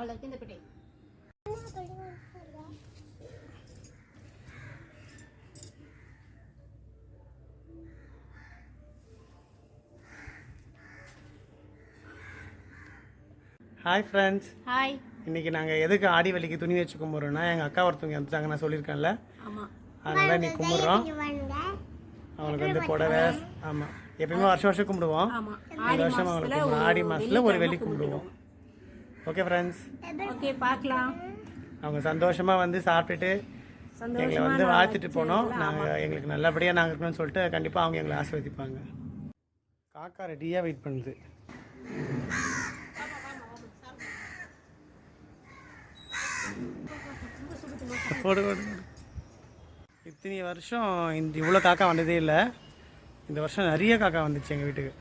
அவ்வளோக்கு இந்த பிட்டை. Hi friends. ஹாய். இன்றைக்கி நாங்கள் எதுக்கு ஆடி வெள்ளிக்கு துணி வச்சு கும்பிட்றோன்னா எங்கள் அக்கா ஒருத்தவங்க வந்துட்டாங்க, நான் சொல்லியிருக்கேன்ல. ஆமாம். அதனால் நீ கும்பிட்றோம். அவங்களுக்கு வந்து புடவை. ஆமாம், எப்பயுமே வருஷம் வருஷம் கும்பிடுவோம். இந்த வருஷம் அவங்களுக்கு ஆடி மாதத்தில் ஒரு வெள்ளி கும்பிடுவோம். ஓகே ஃப்ரெண்ட்ஸ், ஓகே பார்க்கலாம். அவங்க சந்தோஷமாக வந்து சாப்பிட்டுட்டு எங்களை வந்து வாழ்த்துட்டு போனோம். நாங்கள் எங்களுக்கு நல்லபடியாக நாங்கள் இருக்கணும்னு சொல்லிட்டு கண்டிப்பாக அவங்க எங்களை ஆசீர்வதிப்பாங்க. காக்கா ரெடியாக வெயிட் பண்ணுது. இத்தனை வருஷம் இவ்வளோ காக்கா வந்ததே இல்லை. இந்த வருஷம் நிறைய காக்கா வந்துச்சு எங்கள் வீட்டுக்கு.